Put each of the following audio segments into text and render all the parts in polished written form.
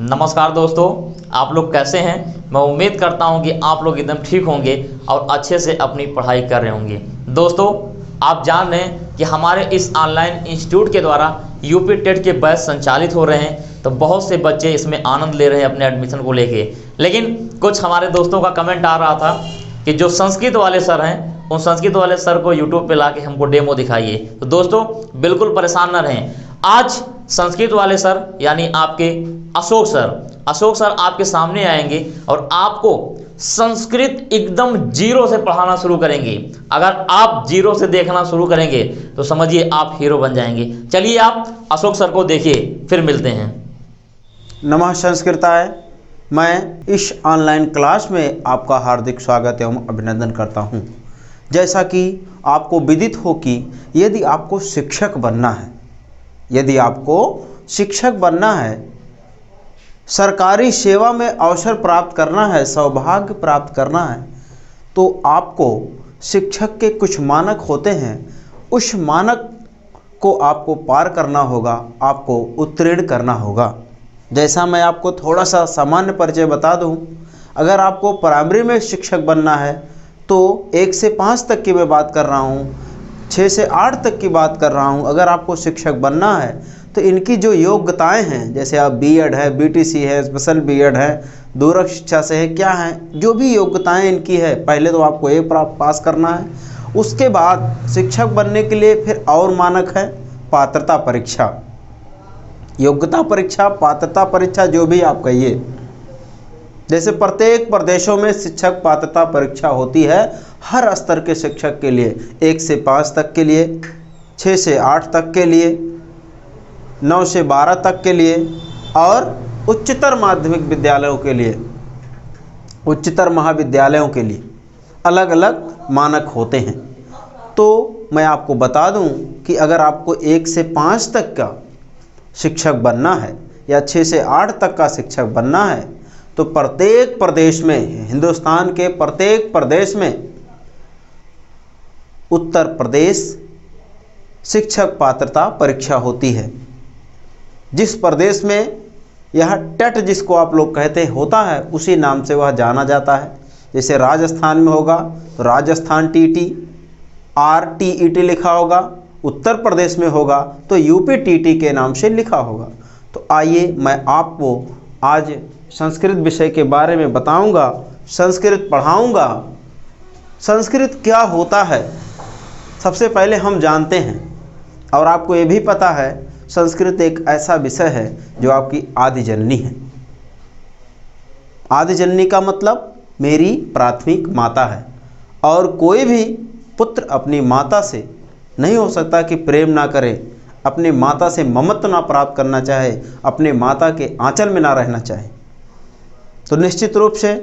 नमस्कार दोस्तों, आप लोग कैसे हैं। मैं उम्मीद करता हूं कि आप लोग एकदम ठीक होंगे और अच्छे से अपनी पढ़ाई कर रहे होंगे। दोस्तों, आप जान रहे हैं कि हमारे इस ऑनलाइन इंस्टीट्यूट के द्वारा यूपी टेट के बैच संचालित हो रहे हैं, तो बहुत से बच्चे इसमें आनंद ले रहे हैं अपने एडमिशन को लेके। लेकिन कुछ हमारे दोस्तों का कमेंट आ रहा था कि जो संस्कृत वाले सर हैं, उन संस्कृत वाले सर को यूट्यूब पे लाके हमको डेमो दिखाइए। तो दोस्तों, बिल्कुल परेशान न रहें। आज संस्कृत वाले सर यानी आपके अशोक सर आपके सामने आएंगे और आपको संस्कृत एकदम जीरो से पढ़ाना शुरू करेंगे। अगर आप जीरो से देखना शुरू करेंगे तो समझिए आप हीरो बन जाएंगे। चलिए आप अशोक सर को देखिए, फिर मिलते हैं। नमः संस्कृताय। मैं इस ऑनलाइन क्लास में आपका हार्दिक स्वागत एवं अभिनंदन करता हूं। जैसा कि आपको विदित हो कि यदि आपको शिक्षक बनना है, सरकारी सेवा में अवसर प्राप्त करना है, सौभाग्य प्राप्त करना है, तो आपको शिक्षक के कुछ मानक होते हैं। उस मानक को आपको पार करना होगा, आपको उत्तीर्ण करना होगा। जैसा मैं आपको थोड़ा सा सामान्य परिचय बता दूं, अगर आपको प्राइमरी में शिक्षक बनना है तो 1 से 5 तक की मैं बात कर रहा हूँ, 6 से 8 तक की बात कर रहा हूँ। अगर आपको शिक्षक बनना है तो इनकी जो योग्यताएं हैं, जैसे आप बीएड है, बीटीसी है, स्पेशल बीएड है, दूरस्थ शिक्षा से है, क्या है, जो भी योग्यताएं इनकी है, पहले तो आपको ये पास करना है। उसके बाद शिक्षक बनने के लिए फिर और मानक है पात्रता परीक्षा, योग्यता परीक्षा, पात्रता परीक्षा, जो भी आप कहिए। जैसे प्रत्येक प्रदेशों में शिक्षक पात्रता परीक्षा होती है हर स्तर के शिक्षक के लिए, 1 से 5 तक के लिए, 6 से 8 तक के लिए, 9 से 12 तक के लिए और उच्चतर माध्यमिक विद्यालयों के लिए, उच्चतर महाविद्यालयों के लिए अलग अलग मानक होते हैं। तो मैं आपको बता दूं कि अगर आपको 1 से 5 तक का शिक्षक बनना है या 6 से 8 तक का शिक्षक बनना है तो प्रत्येक प्रदेश में, हिंदुस्तान के प्रत्येक प्रदेश में, उत्तर प्रदेश शिक्षक पात्रता परीक्षा होती है। जिस प्रदेश में यह टेट जिसको आप लोग कहते होता है, उसी नाम से वह जाना जाता है। जैसे राजस्थान में होगा तो राजस्थान टीटी, RTET लिखा होगा, उत्तर प्रदेश में होगा तो यूपी टीटी के नाम से लिखा होगा। तो आइए मैं आपको आज संस्कृत विषय के बारे में बताऊंगा, संस्कृत पढ़ाऊंगा। संस्कृत क्या होता है सबसे पहले हम जानते हैं, और आपको ये भी पता है संस्कृत एक ऐसा विषय है जो आपकी आदि जननी है। आदि जननी का मतलब मेरी प्राथमिक माता है, और कोई भी पुत्र अपनी माता से नहीं हो सकता कि प्रेम ना करे, अपने माता से ममत्व ना प्राप्त करना चाहे, अपने माता के आंचल में ना रहना चाहे। तो निश्चित रूप से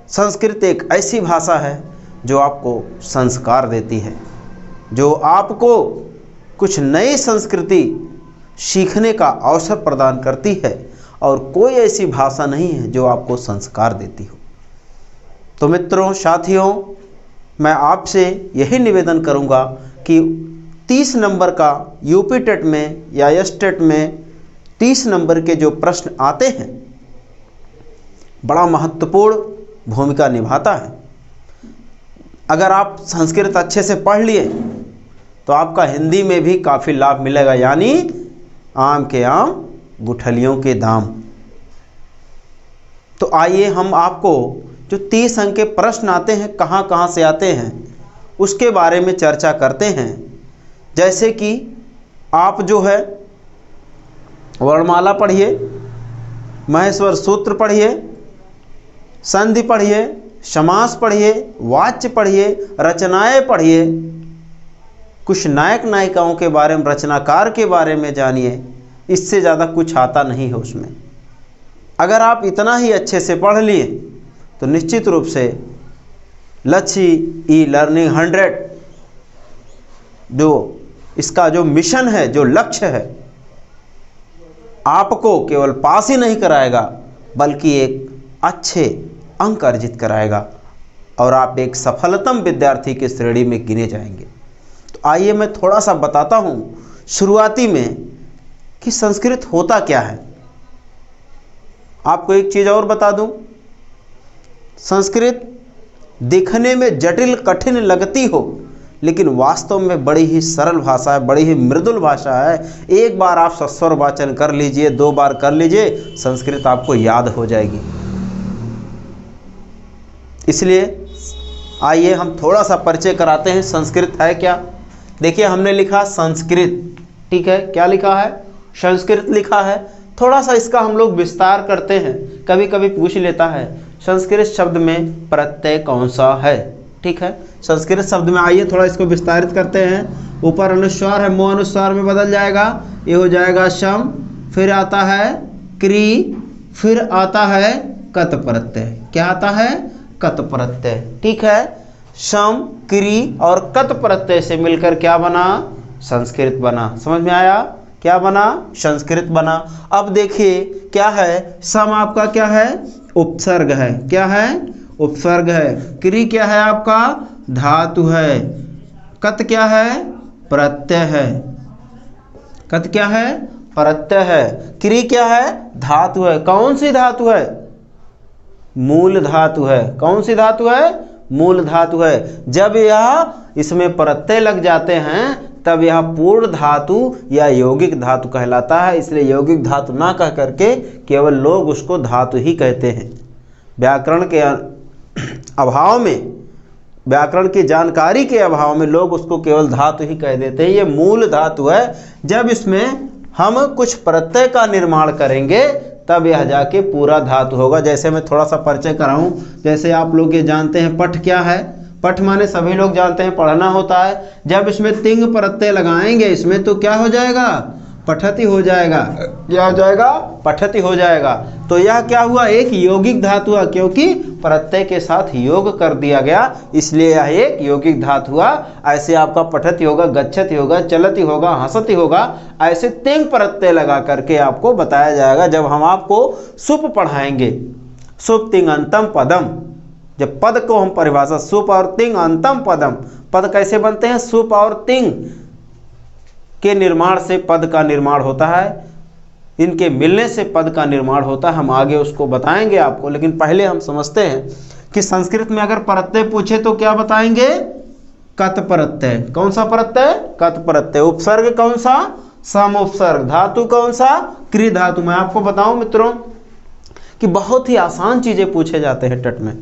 संस्कृत एक ऐसी भाषा है जो आपको संस्कार देती है, जो आपको कुछ नई संस्कृति सीखने का अवसर प्रदान करती है, और कोई ऐसी भाषा नहीं है जो आपको संस्कार देती हो। तो मित्रों, साथियों, मैं आपसे यही निवेदन करूंगा कि 30 नंबर का यूपी टेट में या एसटेट में 30 नंबर के जो प्रश्न आते हैं, बड़ा महत्वपूर्ण भूमिका निभाता है। अगर आप संस्कृत अच्छे से पढ़ लिए तो आपका हिंदी में भी काफ़ी लाभ मिलेगा, यानी आम के आम गुठलियों के दाम। तो आइए हम आपको जो 30 अंक के प्रश्न आते हैं, कहाँ कहाँ से आते हैं, उसके बारे में चर्चा करते हैं। जैसे कि आप जो है वर्णमाला पढ़िए, महेश्वर सूत्र पढ़िए, संधि पढ़िए, समास पढ़िए, वाच्य पढ़िए, रचनाएं पढ़िए, कुछ नायक नायिकाओं के बारे में, रचनाकार के बारे में जानिए। इससे ज़्यादा कुछ आता नहीं है उसमें। अगर आप इतना ही अच्छे से पढ़ लिए तो निश्चित रूप से लक्ष्य ई लर्निंग 100 जो इसका जो मिशन है, जो लक्ष्य है, आपको केवल पास ही नहीं कराएगा बल्कि एक अच्छे अंक अर्जित कराएगा और आप एक सफलतम विद्यार्थी के श्रेणी में गिने जाएंगे। तो आइए मैं थोड़ा सा बताता हूँ शुरुआती में कि संस्कृत होता क्या है। आपको एक चीज़ और बता दूं, संस्कृत दिखने में जटिल कठिन लगती हो, लेकिन वास्तव में बड़ी ही सरल भाषा है, बड़ी ही मृदुल भाषा है। एक बार आप सस्वर वाचन कर लीजिए, 2 बार कर लीजिए, संस्कृत आपको याद हो जाएगी। इसलिए आइए हम थोड़ा सा परिचय कराते हैं, संस्कृत है क्या। देखिए हमने लिखा संस्कृत, ठीक है, क्या लिखा है, संस्कृत लिखा है। थोड़ा सा इसका हम लोग विस्तार करते हैं, कभी कभी पूछ लेता है संस्कृत शब्द में प्रत्यय कौन सा है, ठीक है। संस्कृत शब्द में आइए थोड़ा इसको विस्तारित करते हैं। ऊपर अनुस्वार है, मो अनुस्वार में बदल जाएगा, ये हो जाएगा शम, फिर आता है क्री, फिर आता है कत प्रत्यय। क्या आता है, कत प्रत्यय, ठीक है। शम, क्री और कत प्रत्यय से मिलकर क्या बना, संस्कृत बना। समझ में आया, क्या बना, संस्कृत बना। अब देखिए क्या है, सम आपका क्या है, उपसर्ग है, क्या है, उपसर्ग है। क्री क्या है आपका, धातु है। कत क्या है, प्रत्यय है। कत क्या है, प्रत्यय है। क्री क्या है, धातु है। कौन सी धातु है, मूल धातु है। कौन सी धातु है, मूल धातु है। जब यह इसमें प्रत्यय लग जाते हैं तब यह पूर्ण धातु या यौगिक धातु कहलाता है। इसलिए यौगिक धातु ना कह करके केवल लोग उसको धातु ही कहते हैं। व्याकरण के अभाव में, व्याकरण की जानकारी के अभाव में लोग उसको केवल धातु ही कह देते हैं। ये मूल धातु है। जब इसमें हम कुछ प्रत्यय का निर्माण करेंगे तब यह जाके पूरा धातु होगा। जैसे मैं थोड़ा सा परिचय कराऊं, जैसे आप लोग ये जानते हैं पठ क्या है, पठ माने सभी लोग जानते हैं पढ़ना होता है। जब इसमें तिंग प्रत्यय लगाएंगे इसमें तो क्या हो जाएगा, पठति हो जाएगा। क्या हो जाएगा, पठति हो जाएगा। तो यह क्या हुआ, एक यौगिक धातु हुआ, क्योंकि प्रत्यय के साथ योग कर दिया गया, इसलिए यह एक यौगिक धातु हुआ। ऐसे आपका पठति होगा, गच्छति होगा, चलति होगा, हंसति होगा। ऐसे तिंग प्रत्यय लगा करके आपको बताया जाएगा जब हम आपको सुप पढ़ाएंगे। सुप तिंग अंतम पदम, जब पद को हम परिभाषा, सुप और तिंग अंतम पदम, पद कैसे बनते हैं, सुप और तिंग के निर्माण से पद का निर्माण होता है, इनके मिलने से पद का निर्माण होता है। हम आगे उसको बताएंगे आपको, लेकिन पहले हम समझते हैं कि संस्कृत में अगर प्रत्यय पूछे तो क्या बताएंगे, कत प्रत्यय। कौन सा प्रत्यय, कत प्रत्यय। उपसर्ग कौन सा, सम उपसर्ग। धातु कौन सा, क्री धातु। मैं आपको बताऊं मित्रों कि बहुत ही आसान चीजें पूछे जाते हैं टेट में।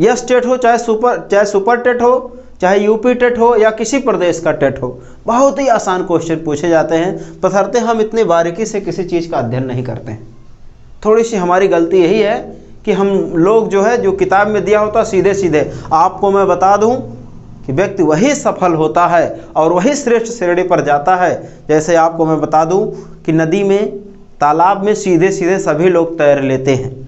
यस टेट हो, चाहे सुपर टेट हो, चाहे यूपी टेट हो या किसी प्रदेश का टेट हो, बहुत ही आसान क्वेश्चन पूछे जाते हैं। बशर्ते हम इतनी बारीकी से किसी चीज़ का अध्ययन नहीं करते हैं। थोड़ी सी हमारी गलती यही है कि हम लोग जो है, जो किताब में दिया होता सीधे सीधे आपको मैं बता दूं कि व्यक्ति वही सफल होता है और वही श्रेष्ठ श्रेणी पर जाता है। जैसे आपको मैं बता दूं कि नदी में, तालाब में सीधे सीधे सभी लोग तैर लेते हैं,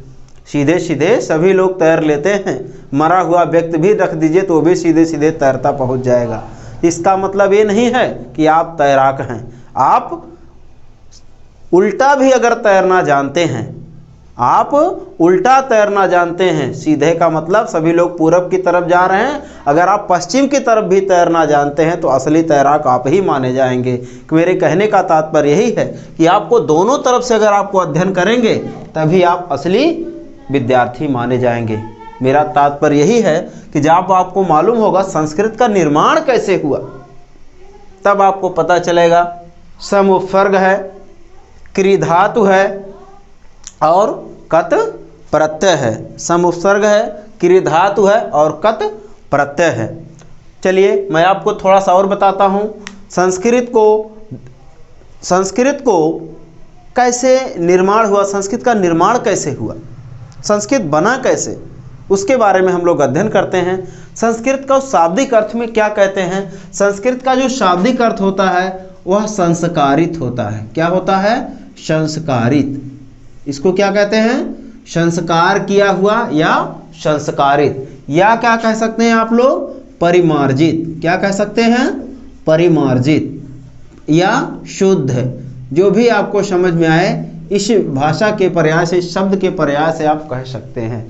सीधे सीधे सभी लोग तैर लेते हैं। मरा हुआ व्यक्ति भी रख दीजिए तो वो भी सीधे सीधे तैरता पहुंच जाएगा। इसका मतलब ये नहीं है कि आप तैराक हैं। आप उल्टा भी अगर तैरना जानते हैं, आप उल्टा तैरना जानते हैं, सीधे का मतलब सभी लोग पूरब की तरफ जा रहे हैं, अगर आप पश्चिम की तरफ भी तैरना जानते हैं तो असली तैराक आप ही माने जाएंगे। मेरे कहने का तात्पर्य यही है कि आपको दोनों तरफ से अगर आपको अध्ययन करेंगे तभी आप असली विद्यार्थी माने जाएंगे। मेरा तात्पर्य यही है कि जब आपको मालूम होगा संस्कृत का निर्माण कैसे हुआ तब आपको पता चलेगा। सम उपसर्ग है, क्री धातु है और कत प्रत्यय है। सम उपसर्ग है, क्री धातु है और कत प्रत्यय है। चलिए मैं आपको थोड़ा सा और बताता हूँ। संस्कृत को कैसे निर्माण हुआ, संस्कृत का निर्माण कैसे हुआ, संस्कृत बना कैसे, उसके बारे में हम लोग अध्ययन करते हैं। संस्कृत का शाब्दिक अर्थ में क्या कहते हैं, संस्कृत का जो शाब्दिक अर्थ होता है वह संस्कारित होता है। क्या होता है, संस्कारित। इसको क्या कहते हैं, संस्कार किया हुआ या संस्कारित, या क्या कह सकते हैं आप लोग, परिमार्जित। क्या कह सकते हैं, परिमार्जित या शुद्ध, जो भी आपको समझ में आए इस भाषा के प्रयास से, शब्द के प्रयास से आप कह सकते हैं।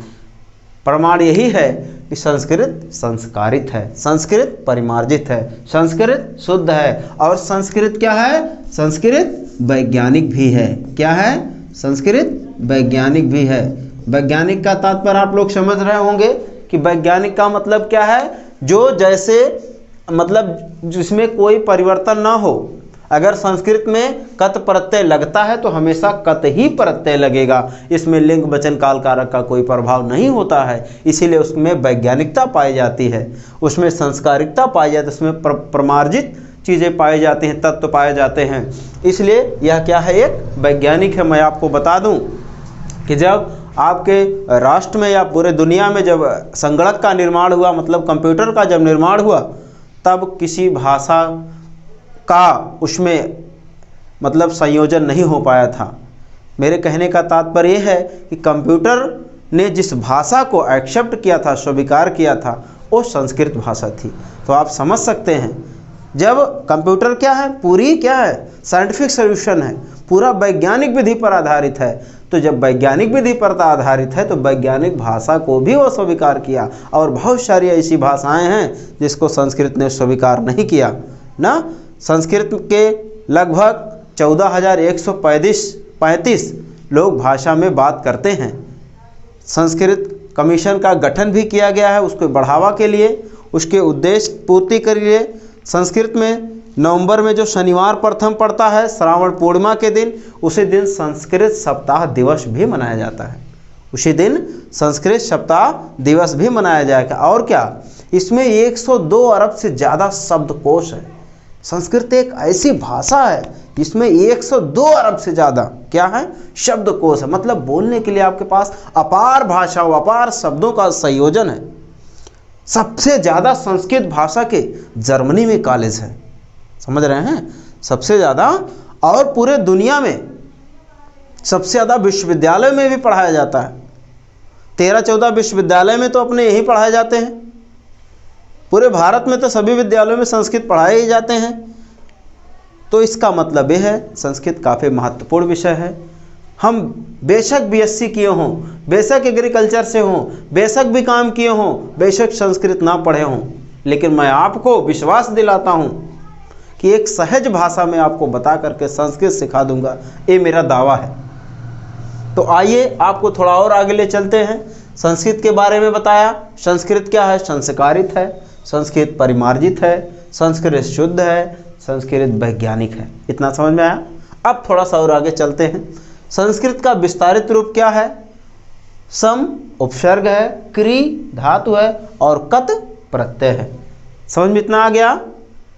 प्रमाण यही है कि संस्कृत संस्कारित है, संस्कृत परिमार्जित है, संस्कृत शुद्ध है और संस्कृत क्या है, संस्कृत वैज्ञानिक भी है। क्या है, संस्कृत वैज्ञानिक भी है। वैज्ञानिक का तात्पर्य आप लोग समझ रहे होंगे कि वैज्ञानिक का मतलब क्या है, जो जैसे मतलब जिसमें कोई परिवर्तन ना हो। अगर संस्कृत में कत प्रत्यय लगता है तो हमेशा कत ही प्रत्यय लगेगा, इसमें लिंग वचन काल कारक का कोई प्रभाव नहीं होता है, इसीलिए उसमें वैज्ञानिकता पाई जाती है, उसमें संस्कारिकता पाई जाती है, उसमें प्रमार्जित चीज़ें पाई जाती हैं, तत्व पाए जाते हैं, इसलिए यह क्या है, एक वैज्ञानिक है। मैं आपको बता दूं कि जब आपके राष्ट्र में या पूरे दुनिया में जब संगणक का निर्माण हुआ, मतलब कंप्यूटर का जब निर्माण हुआ, तब किसी भाषा का उसमें मतलब संयोजन नहीं हो पाया था। मेरे कहने का तात्पर्य यह है कि कंप्यूटर ने जिस भाषा को एक्सेप्ट किया था, स्वीकार किया था, वो संस्कृत भाषा थी। तो आप समझ सकते हैं, जब कंप्यूटर क्या है, पूरी क्या है, साइंटिफिक सॉल्यूशन है, पूरा वैज्ञानिक विधि पर आधारित है। तो जब वैज्ञानिक विधि पर आधारित है तो वैज्ञानिक भाषा को भी वो स्वीकार किया, और बहुत सारी ऐसी भाषाएं हैं जिसको संस्कृत ने स्वीकार नहीं किया ना। संस्कृत के लगभग 14,135 लोग भाषा में बात करते हैं। संस्कृत कमीशन का गठन भी किया गया है उसको बढ़ावा के लिए, उसके उद्देश्य पूर्ति के लिए। संस्कृत में नवंबर में जो शनिवार प्रथम पड़ता है श्रावण पूर्णिमा के दिन, उसी दिन संस्कृत सप्ताह दिवस भी मनाया जाता है। उसी दिन संस्कृत सप्ताह दिवस भी मनाया जाएगा। और क्या, इसमें 102 अरब से ज़्यादा शब्दकोश है। संस्कृत एक ऐसी भाषा है जिसमें 102 अरब से ज़्यादा क्या है, शब्दकोश है। मतलब बोलने के लिए आपके पास अपार भाषा, अपार शब्दों का संयोजन है। सबसे ज़्यादा संस्कृत भाषा के जर्मनी में कॉलेज है, समझ रहे हैं, सबसे ज़्यादा। और पूरे दुनिया में सबसे ज़्यादा विश्वविद्यालय में भी पढ़ाया जाता है। 13-14 विश्वविद्यालय में तो अपने यही पढ़ाए जाते हैं। पूरे भारत में तो सभी विद्यालयों में संस्कृत पढ़ाए ही जाते हैं। तो इसका मतलब यह है संस्कृत काफ़ी महत्वपूर्ण विषय है। हम बेशक बीएससी किए हों, बेशक एग्रीकल्चर से हों, बेशक भी काम किए हों, बेशक संस्कृत ना पढ़े हों, लेकिन मैं आपको विश्वास दिलाता हूं कि एक सहज भाषा में आपको बता करके संस्कृत सिखा दूंगा, ये मेरा दावा है। तो आइए आपको थोड़ा और आगे ले चलते हैं। संस्कृत के बारे में बताया, संस्कृत क्या है, संस्कारित है, संस्कृत परिमार्जित है, संस्कृत शुद्ध है, संस्कृत वैज्ञानिक है। इतना समझ में आया। अब थोड़ा सा और आगे चलते हैं। संस्कृत का विस्तारित रूप क्या है, सम उपसर्ग है, क्री धातु है और कत प्रत्यय है। समझ में इतना आ गया,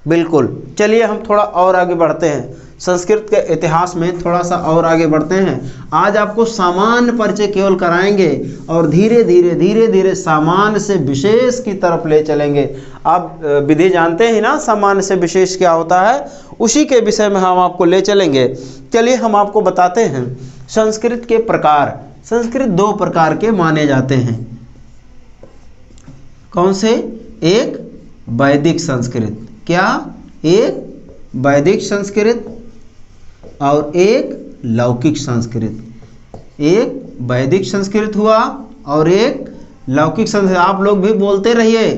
बिल्कुल। चलिए हम थोड़ा और आगे बढ़ते हैं, संस्कृत के इतिहास में थोड़ा सा और आगे बढ़ते हैं। आज आपको सामान्य परिचय केवल कराएंगे और धीरे धीरे धीरे धीरे सामान्य से विशेष की तरफ ले चलेंगे। आप विधि जानते हैं ना, सामान्य से विशेष क्या होता है, उसी के विषय में हम आपको ले चलेंगे। चलिए हम आपको बताते हैं संस्कृत के प्रकार। संस्कृत 2 प्रकार के माने जाते हैं। कौन से? एक वैदिक संस्कृत, क्या? एक वैदिक संस्कृत और एक लौकिक संस्कृत। एक वैदिक संस्कृत हुआ और एक लौकिक संस्कृत। आप लोग भी बोलते रहिए,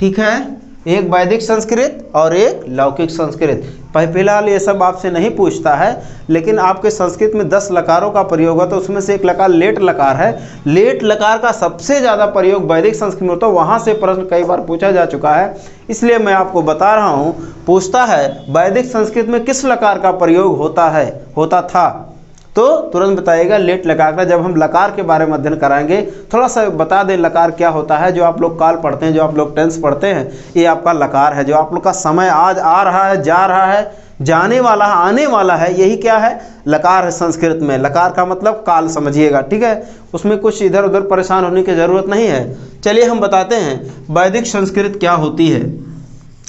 ठीक है। एक वैदिक संस्कृत और एक लौकिक संस्कृत। फिलहाल ये सब आपसे नहीं पूछता है, लेकिन आपके संस्कृत में 10 लकारों का प्रयोग होता है, उसमें से एक लकार लेट लकार है। लेट लकार का सबसे ज़्यादा प्रयोग वैदिक संस्कृत में होता है। वहाँ से प्रश्न कई बार पूछा जा चुका है, इसलिए मैं आपको बता रहा हूँ। पूछता है वैदिक संस्कृत में किस लकार का प्रयोग होता था, तो तुरंत बताइएगा लेट लकार का। जब हम लकार के बारे में अध्ययन कराएंगे, थोड़ा सा बता दें लकार क्या होता है। जो आप लोग काल पढ़ते हैं, जो आप लोग टेंस पढ़ते हैं, ये आपका लकार है। जो आप लोग का समय आज आ रहा है, जा रहा है, जाने वाला है, आने वाला है, यही क्या है, लकार है संस्कृत में। लकार का मतलब काल समझिएगा, ठीक है। उसमें कुछ इधर उधर परेशान होने की ज़रूरत नहीं है। चलिए हम बताते हैं वैदिक संस्कृत क्या होती है।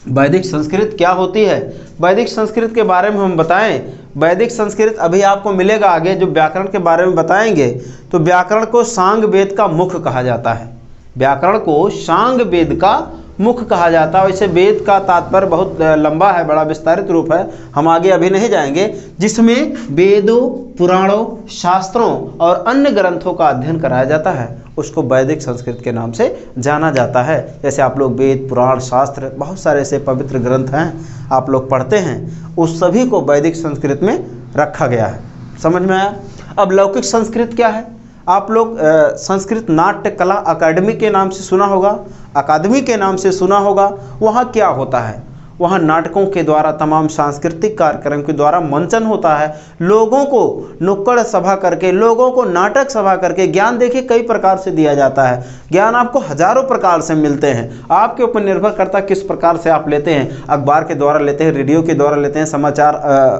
वैदिक संस्कृत क्या होती है, वैदिक संस्कृत के बारे में हम बताएं। वैदिक संस्कृत अभी आपको मिलेगा आगे, जो व्याकरण के बारे में बताएंगे। तो व्याकरण को सांग वेद का मुख कहा जाता है। व्याकरण को सांग वेद का मुख कहा जाता है। वैसे वेद का तात्पर्य बहुत लंबा है, बड़ा विस्तारित रूप है, हम आगे अभी नहीं जाएंगे। जिसमें वेदों, पुराणों, शास्त्रों और अन्य ग्रंथों का अध्ययन कराया जाता है, उसको वैदिक संस्कृत के नाम से जाना जाता है। जैसे आप लोग वेद, पुराण, शास्त्र, बहुत सारे ऐसे पवित्र ग्रंथ हैं आप लोग पढ़ते हैं, उस सभी को वैदिक संस्कृत में रखा गया है। समझ में आया। अब लौकिक संस्कृत क्या है? आप लोग संस्कृत नाट्य कला अकादमी के नाम से सुना होगा, अकादमी के नाम से सुना होगा। वहाँ क्या होता है? वहाँ नाटकों के द्वारा, तमाम सांस्कृतिक कार्यक्रम के द्वारा मंचन होता है। लोगों को नुक्कड़ सभा करके, लोगों को नाटक सभा करके ज्ञान देखिए कई प्रकार से दिया जाता है। ज्ञान आपको हजारों प्रकार से मिलते हैं, आपके ऊपर निर्भर करता है किस प्रकार से आप लेते हैं। अखबार के द्वारा लेते हैं, रेडियो के द्वारा लेते हैं, समाचार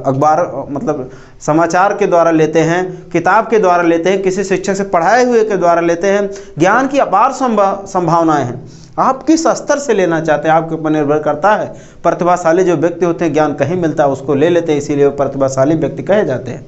अखबार मतलब समाचार के द्वारा लेते हैं, किताब के द्वारा लेते हैं, किसी शिक्षक से पढ़ाए हुए के द्वारा लेते हैं। ज्ञान की अपार संभावनाएं हैं। आप किस स्तर से लेना चाहते हैं आपके ऊपर निर्भर करता है। प्रतिभाशाली जो व्यक्ति होते हैं, ज्ञान कहीं मिलता है उसको ले लेते हैं, इसीलिए वो प्रतिभाशाली व्यक्ति कहे जाते हैं।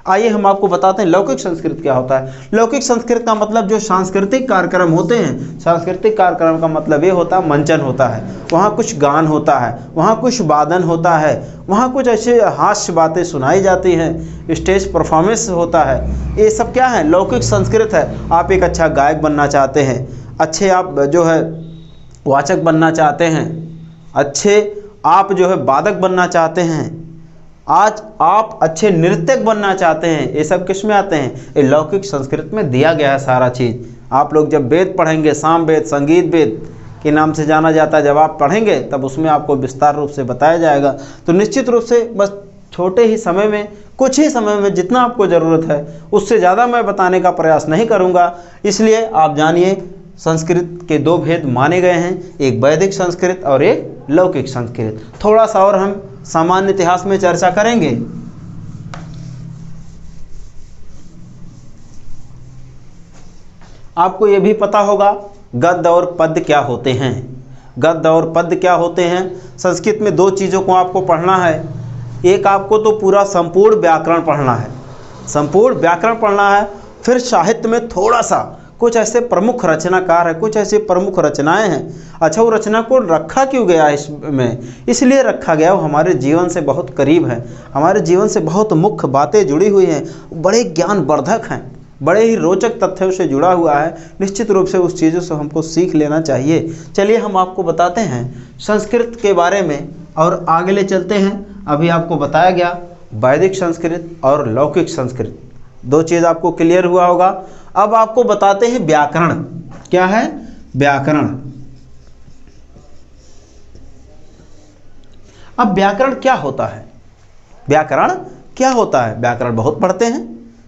आइए हम आपको बताते हैं लौकिक संस्कृत क्या होता है। लौकिक संस्कृत का मतलब जो सांस्कृतिक कार्यक्रम होते हैं, सांस्कृतिक कार्यक्रम का मतलब ये होता है मंचन होता है, वहाँ कुछ गान होता है, वहाँ कुछ वादन होता है, वहाँ कुछ ऐसे हास्य बातें सुनाई जाती हैं, स्टेज परफॉर्मेंस होता है। ये सब क्या है? लौकिक संस्कृत है। आप एक अच्छा गायक बनना चाहते हैं, अच्छे आप जो है वाचक बनना चाहते हैं, अच्छे आप जो है वादक बनना चाहते हैं, आज आप अच्छे नृत्यक बनना चाहते हैं, ये सब किस में आते हैं? ये लौकिक संस्कृत में दिया गया है सारा चीज़। आप लोग जब वेद पढ़ेंगे, साम वेद, संगीत वेद के नाम से जाना जाता है, जब आप पढ़ेंगे तब उसमें आपको विस्तार रूप से बताया जाएगा। तो निश्चित रूप से बस छोटे ही समय में, कुछ ही समय में जितना आपको ज़रूरत है उससे ज़्यादा मैं बताने का प्रयास नहीं करूँगा। इसलिए आप जानिए संस्कृत के दो भेद माने गए हैं, एक वैदिक संस्कृत और एक लौकिक संस्कृत। थोड़ा सा और हम सामान्य इतिहास में चर्चा करेंगे। आपको यह भी पता होगा गद्य और पद्य क्या होते हैं। गद्य और पद्य क्या होते हैं? संस्कृत में दो चीज़ों को आपको पढ़ना है। एक आपको तो पूरा संपूर्ण व्याकरण पढ़ना है, संपूर्ण व्याकरण पढ़ना है। फिर साहित्य में थोड़ा सा कुछ ऐसे प्रमुख रचनाकार है, कुछ ऐसे प्रमुख रचनाएं हैं। अच्छा, वो रचना को रखा क्यों गया इसमें? इसलिए रखा गया वो हमारे जीवन से बहुत करीब है, हमारे जीवन से बहुत मुख्य बातें जुड़ी हुई हैं, बड़े ज्ञानवर्धक हैं, बड़े ही रोचक तथ्यों से जुड़ा हुआ है। निश्चित रूप से उस चीज़ों से हमको सीख लेना चाहिए। चलिए हम आपको बताते हैं संस्कृत के बारे में और आगे ले चलते हैं। अभी आपको बताया गया वैदिक संस्कृत और लौकिक संस्कृत, दो चीज़ आपको क्लियर हुआ होगा। अब आपको बताते हैं व्याकरण क्या है। व्याकरण, अब व्याकरण क्या होता है? व्याकरण क्या होता है? व्याकरण बहुत पढ़ते हैं,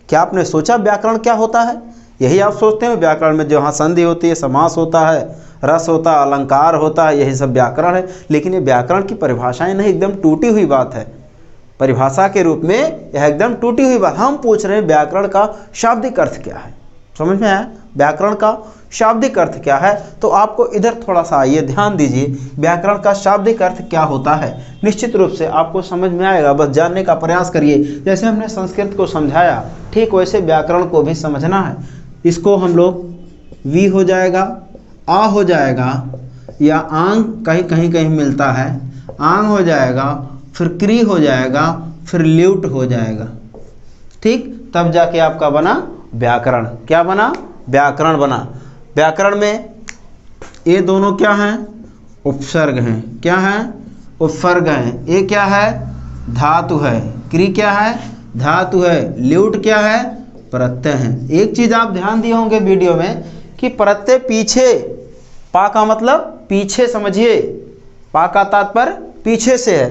क्या आपने सोचा व्याकरण क्या होता है? यही आप सोचते हैं व्याकरण में जहाँ संधि होती है, समास होता है, रस होता है, अलंकार होता है, यही सब व्याकरण है। लेकिन ये व्याकरण की परिभाषाएं नहीं, एकदम टूटी हुई बात है। परिभाषा के रूप में यह एकदम टूटी हुई बात। हम पूछ रहे हैं व्याकरण का शाब्दिक अर्थ क्या है। समझ में आया? व्याकरण का शाब्दिक अर्थ क्या है? तो आपको इधर थोड़ा सा आइए, ध्यान दीजिए, व्याकरण का शाब्दिक अर्थ क्या होता है। निश्चित रूप से आपको समझ में आएगा, बस जानने का प्रयास करिए। जैसे हमने संस्कृत को समझाया, ठीक वैसे व्याकरण को भी समझना है। इसको हम लोग वी हो जाएगा, आ हो जाएगा, या आंग कहीं कहीं कहीं मिलता है, आंग हो जाएगा, फिर क्री हो जाएगा, फिर ल्यूट हो जाएगा। ठीक, तब जाके आपका बना व्याकरण। क्या बना? व्याकरण बना। व्याकरण में ये दोनों क्या हैं? उपसर्ग हैं। क्या हैं? उपसर्ग हैं। ये क्या है? धातु है। क्री क्या है? धातु है। ल्यूट क्या है? प्रत्यय है। एक चीज आप ध्यान दिए होंगे वीडियो में कि प्रत्यय पीछे, पा का मतलब पीछे समझिए, पा का तात्पर्य पीछे से है।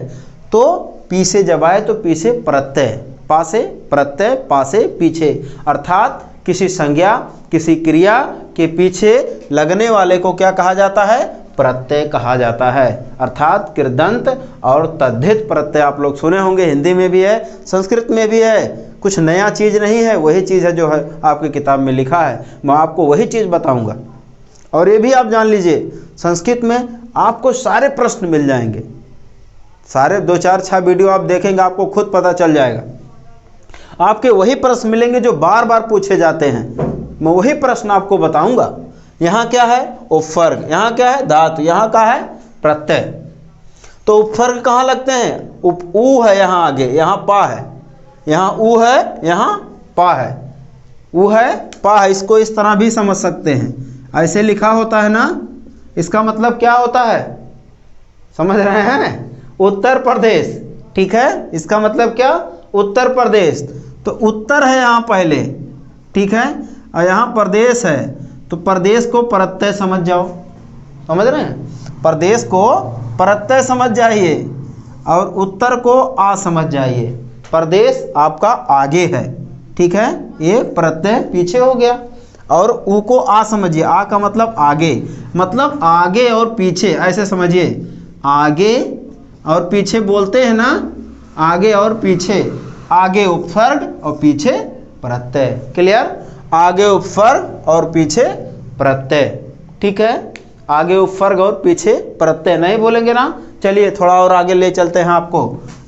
तो पी से जब आए तो पी से प्रत्यय, पा से प्रत्यय, पा से पीछे, अर्थात किसी संज्ञा, किसी क्रिया के पीछे लगने वाले को क्या कहा जाता है? प्रत्यय कहा जाता है। अर्थात कृदंत और तद्धित प्रत्यय आप लोग सुने होंगे, हिंदी में भी है, संस्कृत में भी है। कुछ नया चीज़ नहीं है, वही चीज़ है जो है आपकी किताब में लिखा है। मैं आपको वही चीज़ बताऊंगा। और ये भी आप जान लीजिए, संस्कृत में आपको सारे प्रश्न मिल जाएंगे, सारे 2 4 6 वीडियो आप देखेंगे, आपको खुद पता चल जाएगा। आपके वही प्रश्न मिलेंगे जो बार बार पूछे जाते हैं। मैं वही प्रश्न आपको बताऊंगा। यहाँ क्या है? उपसर्ग। यहाँ क्या है? धातु। यहाँ का है? प्रत्यय। तो उपसर्ग कहाँ लगते हैं? ऊ है यहाँ आगे, यहाँ पा है, यहाँ ऊ है, यहाँ पा है, ऊ है, पा है। इसको इस तरह भी समझ सकते हैं, ऐसे लिखा होता है ना। इसका मतलब क्या होता है? समझ रहे हैं? उत्तर प्रदेश। ठीक है, इसका मतलब क्या? उत्तर प्रदेश। तो उत्तर है यहाँ पहले, ठीक है, और यहाँ प्रदेश है, तो प्रदेश को प्रत्यय समझ जाओ, समझ रहे हैं, प्रदेश को प्रत्यय समझ जाइए और उत्तर को आ समझ जाइए। प्रदेश आपका आगे है, ठीक है, ये प्रत्यय पीछे हो गया, और ऊ को आ समझिए, आ का मतलब आगे, मतलब आगे और पीछे, ऐसे समझिए, आगे और पीछे बोलते हैं ना, आगे और पीछे, आगे उपसर्ग और पीछे प्रत्यय, क्लियर, आगे उपसर्ग और पीछे प्रत्यय, ठीक है, आगे उपसर्ग और पीछे प्रत्यय, नहीं बोलेंगे ना। चलिए थोड़ा और आगे ले चलते हैं आपको,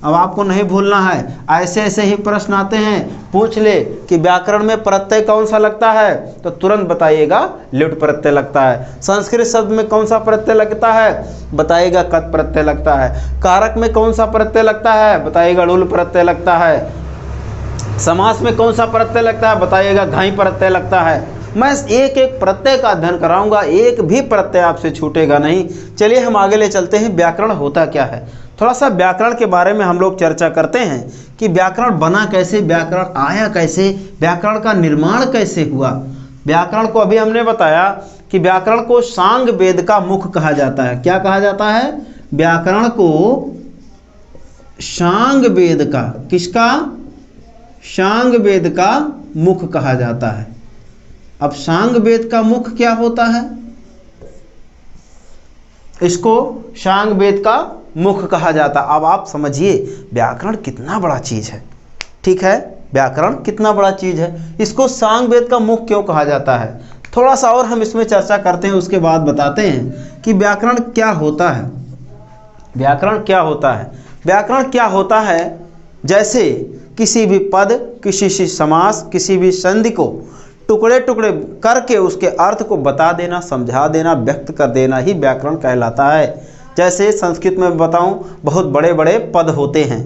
अब आपको नहीं भूलना है, ऐसे ऐसे ही प्रश्न आते हैं, पूछ ले कि व्याकरण में प्रत्यय कौन सा लगता है, तो तुरंत बताइएगा ल्युट् प्रत्यय लगता है। संस्कृत शब्द में कौन सा प्रत्यय लगता है, बताइएगा कत प्रत्यय लगता है। कारक में कौन सा प्रत्यय लगता है, बताइएगा लुल प्रत्यय लगता है। समास में कौन सा प्रत्यय लगता है, बताइएगा घाई प्रत्यय लगता है। मैं एक एक प्रत्यय का अध्ययन कराऊंगा, एक भी प्रत्यय आपसे छूटेगा नहीं। चलिए हम आगे ले चलते हैं, व्याकरण होता क्या है, थोड़ा सा व्याकरण के बारे में हम लोग चर्चा करते हैं कि व्याकरण बना कैसे, व्याकरण आया कैसे, व्याकरण का निर्माण कैसे हुआ। व्याकरण को अभी हमने बताया कि व्याकरण को सांग वेद का मुख कहा जाता है। क्या कहा जाता है, व्याकरण को सांग वेद का, किसका, सांग वेद का मुख कहा जाता है। अब सांग वेद का मुख क्या होता है, इसको सांग वेद का मुख कहा जाता है। अब आप समझिए व्याकरण कितना बड़ा चीज है, ठीक है, व्याकरण कितना बड़ा चीज है, इसको सांग वेद का मुख क्यों कहा जाता है। थोड़ा सा और हम इसमें चर्चा करते हैं, उसके बाद बताते हैं कि व्याकरण क्या होता है। व्याकरण क्या होता है, व्याकरण क्या होता है, जैसे किसी भी पद, किसी भी समास, किसी भी संधि को टुकड़े टुकड़े करके उसके अर्थ को बता देना, समझा देना, व्यक्त कर देना ही व्याकरण कहलाता है। जैसे संस्कृत में बताऊं, बहुत बड़े बड़े पद होते हैं,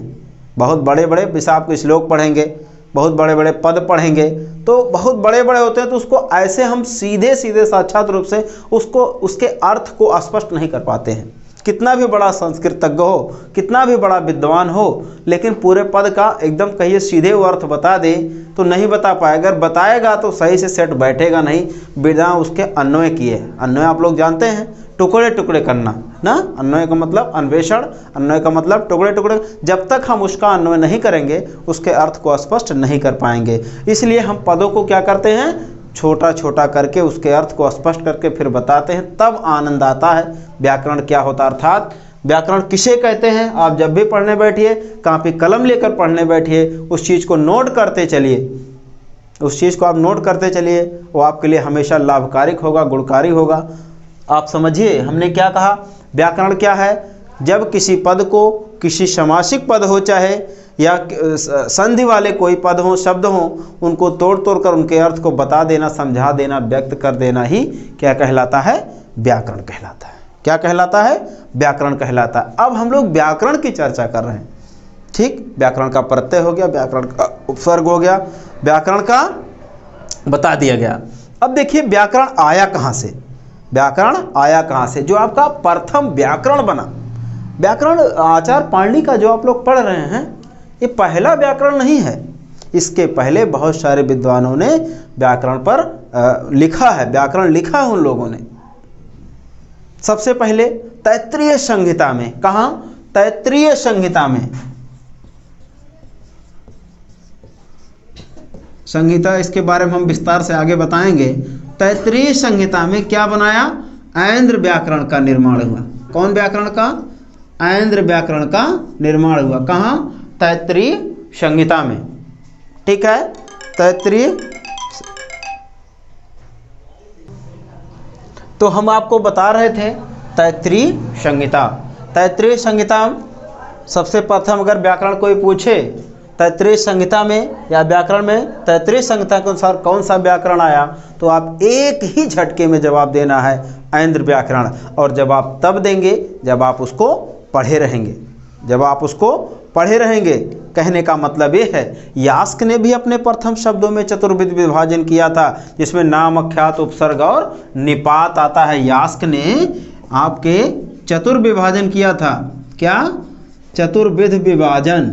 बहुत बड़े बड़े, जैसे आपको श्लोक पढ़ेंगे, बहुत बड़े बड़े पद पढ़ेंगे, तो बहुत बड़े बड़े होते हैं, तो उसको ऐसे हम सीधे सीधे साक्षात रूप से उसको, उसके अर्थ को स्पष्ट नहीं कर पाते हैं। कितना भी बड़ा संस्कृतज्ञ हो, कितना भी बड़ा विद्वान हो, लेकिन पूरे पद का एकदम कहिए सीधे वो अर्थ बता दे तो नहीं बता पाएगा। अगर बताएगा तो सही से सेट बैठेगा नहीं, बिना उसके अन्वय किए। अन्वय आप लोग जानते हैं, टुकड़े टुकड़े करना ना, अन्वय का मतलब अन्वेषण, अन्वय का मतलब टुकड़े टुकड़े। जब तक हम उसका अन्वय नहीं करेंगे उसके अर्थ को स्पष्ट नहीं कर पाएंगे। इसलिए हम पदों को क्या करते हैं, छोटा छोटा करके उसके अर्थ को स्पष्ट करके फिर बताते हैं, तब आनंद आता है। व्याकरण क्या होता है, अर्थात व्याकरण किसे कहते हैं। आप जब भी पढ़ने बैठिए, कापी कलम लेकर पढ़ने बैठिए, उस चीज़ को नोट करते चलिए, उस चीज़ को आप नोट करते चलिए, वो आपके लिए हमेशा लाभकारिक होगा, गुणकारी होगा। आप समझिए हमने क्या कहा, व्याकरण क्या है, जब किसी पद को, किसी समासिक पद हो चाहे या संधि वाले कोई पद हो, शब्द हो, उनको तोड़ तोड़ कर उनके अर्थ को बता देना, समझा देना, व्यक्त कर देना ही क्या कहलाता है, व्याकरण कहलाता है। क्या कहलाता है, व्याकरण कहलाता है। अब हम लोग व्याकरण की चर्चा कर रहे हैं, ठीक, व्याकरण का प्रत्यय हो गया, व्याकरण का उपसर्ग हो गया, व्याकरण का बता दिया गया। अब देखिए व्याकरण आया कहाँ से, व्याकरण आया कहाँ से, जो आपका प्रथम व्याकरण बना, व्याकरण आचार्य पाणिनि का जो आप लोग पढ़ रहे हैं, ये पहला व्याकरण नहीं है। इसके पहले बहुत सारे विद्वानों ने व्याकरण पर लिखा है, व्याकरण लिखा है उन लोगों ने। सबसे पहले तैत्तिरीय संहिता में, कहाँ, तैत्तिरीय संहिता में, संहिता इसके बारे में हम विस्तार से आगे बताएंगे। तैत्तिरीय संहिता में क्या बनाया, ऐन्द्र व्याकरण का निर्माण हुआ। कौन व्याकरण का, ऐन्द्र व्याकरण का निर्माण हुआ। कहाँ, तैत्तिरीय संहिता में, ठीक है, तैत्तिरीय। तो हम आपको बता रहे थे तैत्तिरीय संहिता। तैत्तिरीय संहिता सबसे प्रथम अगर व्याकरण कोई पूछे, तैत्तिरीय संहिता में या व्याकरण में तैत्तिरीय संहिता के अनुसार कौन सा व्याकरण आया, तो आप एक ही झटके में जवाब देना है, ऐन्द्र व्याकरण। और जवाब तब देंगे जब आप उसको पढ़े रहेंगे, जब आप उसको पढ़े रहेंगे। कहने का मतलब ये है, यास्क ने भी अपने प्रथम शब्दों में चतुर्विध विभाजन किया था, जिसमें नाम, अख्यात, उपसर्ग और निपात आता है। यास्क ने आपके चतुर्विभाजन किया था। क्या, चतुर्विध विभाजन,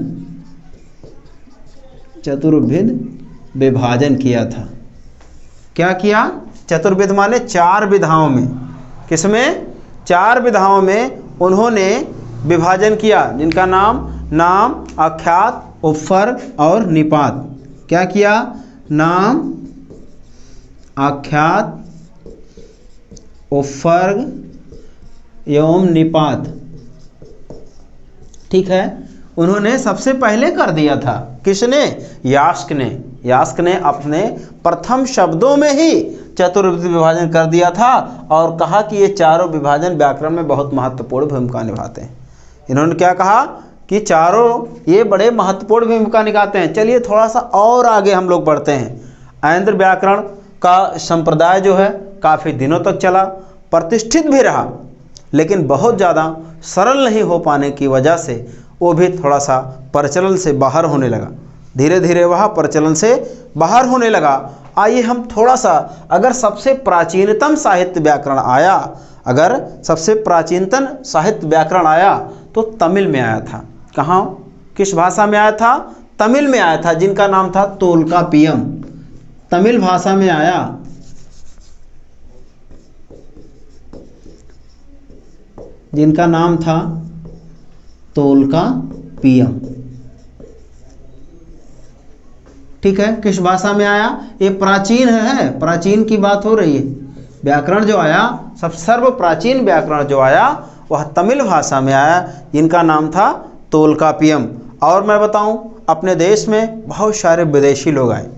चतुर्विध विभाजन किया था। क्या किया? चतुर्विध माने 4 विधाओं में। किसमें? 4 विधाओं में उन्होंने विभाजन किया, जिनका नाम, आख्यात, उपसर्ग और निपात। क्या किया? नाम, आख्यात, उपसर्ग एवं निपात। ठीक है, उन्होंने सबसे पहले कर दिया था। किसने? यास्क ने। यास्क ने अपने प्रथम शब्दों में ही चतुर्विध विभाजन कर दिया था और कहा कि ये चारों विभाजन व्याकरण में बहुत महत्वपूर्ण भूमिका निभाते हैं। इन्होंने क्या कहा कि चारों ये बड़े महत्वपूर्ण भूमिका निभाते हैं। चलिए थोड़ा सा और आगे हम लोग बढ़ते हैं। ऐन्द्र व्याकरण का संप्रदाय जो है काफ़ी दिनों तक चला, प्रतिष्ठित भी रहा, लेकिन बहुत ज़्यादा सरल नहीं हो पाने की वजह से वो भी थोड़ा सा प्रचलन से बाहर होने लगा। धीरे धीरे वह प्रचलन से बाहर होने लगा। आइए हम थोड़ा सा, अगर सबसे प्राचीनतम साहित्य व्याकरण आया, अगर सबसे प्राचीनतम साहित्य व्याकरण आया तो तमिल में आया था। कहाँ, किस भाषा में आया था? तमिल में आया था, जिनका नाम था तोल्कापियम। तमिल भाषा में आया। जिनका नाम था तोल्कापियम। ठीक है, किस भाषा में आया? ये प्राचीन है, प्राचीन की बात हो रही है। व्याकरण जो आया, सब सर्व प्राचीन व्याकरण जो आया वह तमिल भाषा में आया, जिनका नाम था तोल्कापियम। और मैं बताऊं, अपने देश में बहुत सारे विदेशी लोग आए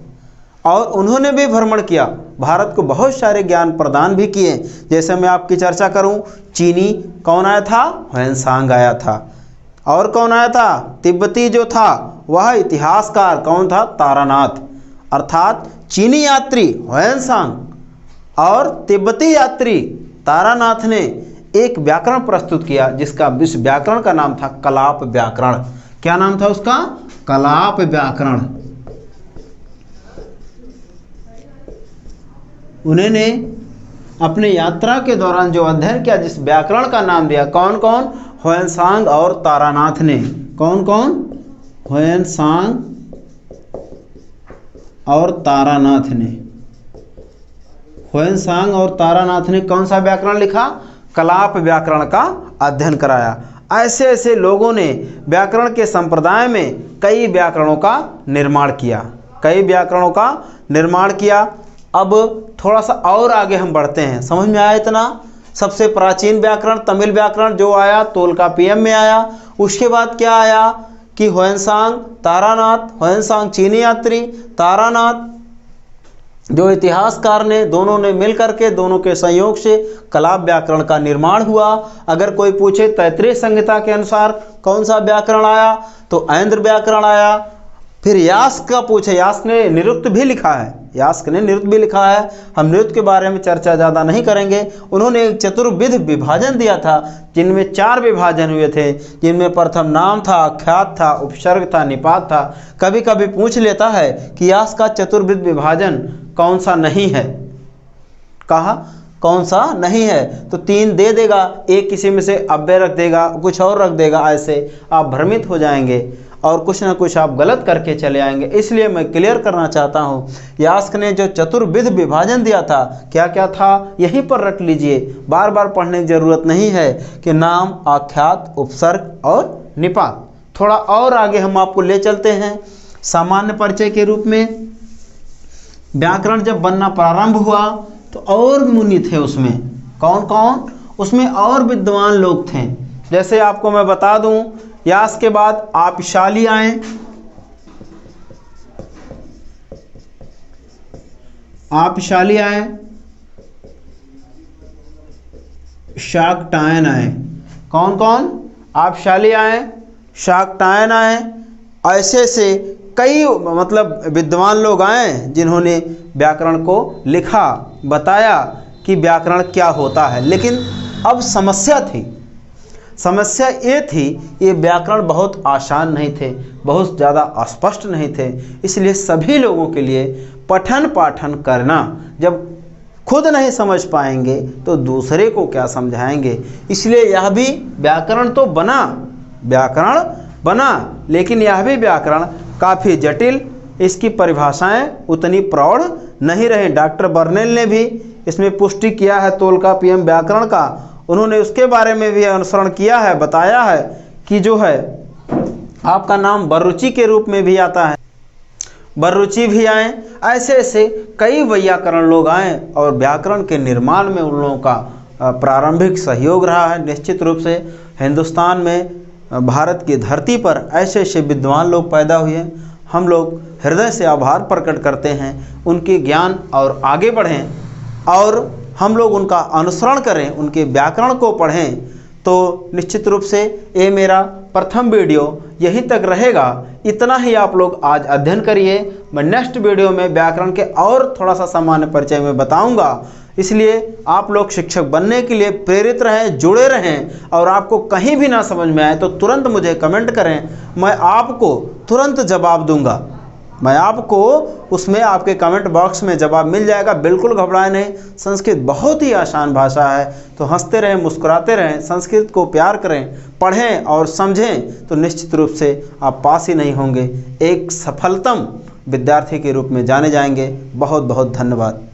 और उन्होंने भी भ्रमण किया, भारत को बहुत सारे ज्ञान प्रदान भी किए। जैसे मैं आपकी चर्चा करूं, चीनी कौन आया था? ह्वेनसांग आया था। और कौन आया था? तिब्बती जो था वह इतिहासकार कौन था? तारानाथ। अर्थात चीनी यात्री ह्वेनसांग और तिब्बती यात्री तारानाथ ने एक व्याकरण प्रस्तुत किया, जिसका इस व्याकरण का नाम था कलाप व्याकरण। क्या नाम था उसका? कलाप व्याकरण। उन्होंने अपने यात्रा के दौरान जो अध्ययन किया, जिस व्याकरण का नाम दिया, कौन कौन? ह्वेनसांग और तारानाथ ने। कौन कौन? ह्वेनसांग और तारानाथ ने। ह्वेनसांग और तारानाथ ने कौन सा व्याकरण लिखा? कलाप व्याकरण का अध्ययन कराया। ऐसे ऐसे लोगों ने व्याकरण के संप्रदाय में कई व्याकरणों का निर्माण किया, कई व्याकरणों का निर्माण किया। अब थोड़ा सा और आगे हम बढ़ते हैं। समझ में आया इतना? सबसे प्राचीन व्याकरण तमिल व्याकरण जो आया तोल्कापियम में आया। उसके बाद क्या आया कि ह्वेनसांग, तारानाथ, ह्वेनसांग चीनी यात्री, तारानाथ जो इतिहासकार ने, दोनों ने मिल करके, दोनों के संयोग से कलाप व्याकरण का निर्माण हुआ। अगर कोई पूछे तैत्तिरीय संहिता के अनुसार कौन सा व्याकरण आया, तो ऐन्द्र व्याकरण आया। फिर यास्क का पूछे, यास्क ने निरुक्त भी लिखा है, यास्क ने निरुक्त भी लिखा है। हम निरुक्त के बारे में चर्चा ज़्यादा नहीं करेंगे। उन्होंने एक चतुर्विध विभाजन दिया था, जिनमें 4 विभाजन हुए थे, जिनमें प्रथम नाम था, आख्यात था, उपसर्ग था, निपात था। कभी कभी पूछ लेता है कि यास्क का चतुर्विध विभाजन कौन सा नहीं है? कहा कौन सा नहीं है? तो 3 दे देगा, एक किसी में से अव्यय रख देगा, कुछ और रख देगा। ऐसे आप भ्रमित हो जाएंगे और कुछ ना कुछ आप गलत करके चले आएंगे। इसलिए मैं क्लियर करना चाहता हूँ, यास्क ने जो चतुर्विध विभाजन दिया था, क्या क्या था यहीं पर रख लीजिए, बार बार पढ़ने की जरूरत नहीं है कि नाम, आख्यात, उपसर्ग और निपात। थोड़ा और आगे हम आपको ले चलते हैं। सामान्य परिचय के रूप में व्याकरण जब बनना प्रारंभ हुआ तो और मुनि थे उसमें। कौन कौन? उसमें और विद्वान लोग थे। जैसे आपको मैं बता दूं, यास्क के बाद आपशाली आए, आपशाली आए, शाकटायन आए। कौन कौन? आपशाली आए, शाकटायन आए। ऐसे ऐसे कई मतलब विद्वान लोग आए जिन्होंने व्याकरण को लिखा, बताया कि व्याकरण क्या होता है। लेकिन अब समस्या थी, समस्या ये थी, ये व्याकरण बहुत आसान नहीं थे, बहुत ज़्यादा अस्पष्ट नहीं थे। इसलिए सभी लोगों के लिए पठन पाठन करना, जब खुद नहीं समझ पाएंगे तो दूसरे को क्या समझाएंगे। इसलिए यह भी व्याकरण तो बना, व्याकरण बना, लेकिन यह भी व्याकरण काफ़ी जटिल इसकी परिभाषाएं उतनी प्रौढ़ नहीं रही। डॉक्टर बर्नेल ने भी इसमें पुष्टि किया है तोल्कापियम व्याकरण का। उन्होंने उसके बारे में भी अनुसरण किया है, बताया है कि जो है आपका नाम बर्रुचि के रूप में भी आता है, बर्रुचि भी आए। ऐसे ऐसे कई वैयाकरण लोग आए और व्याकरण के निर्माण में उन लोगों का प्रारंभिक सहयोग रहा है। निश्चित रूप से हिंदुस्तान में, भारत की धरती पर ऐसे ऐसे विद्वान लोग पैदा हुए। हम लोग हृदय से आभार प्रकट करते हैं उनके ज्ञान और आगे बढ़ें और हम लोग उनका अनुसरण करें, उनके व्याकरण को पढ़ें। तो निश्चित रूप से ये मेरा प्रथम वीडियो यहीं तक रहेगा। इतना ही आप लोग आज अध्ययन करिए। मैं नेक्स्ट वीडियो में व्याकरण के और थोड़ा सा सामान्य परिचय में बताऊंगा। इसलिए आप लोग शिक्षक बनने के लिए प्रेरित रहें, जुड़े रहें। और आपको कहीं भी ना समझ में आए तो तुरंत मुझे कमेंट करें, मैं आपको तुरंत जवाब दूंगा। मैं आपको उसमें आपके कमेंट बॉक्स में जवाब मिल जाएगा। बिल्कुल घबराएं नहीं, संस्कृत बहुत ही आसान भाषा है। तो हंसते रहें, मुस्कुराते रहें, संस्कृत को प्यार करें, पढ़ें और समझें तो निश्चित रूप से आप पास ही नहीं होंगे, एक सफलतम विद्यार्थी के रूप में जाने जाएंगे। बहुत बहुत धन्यवाद।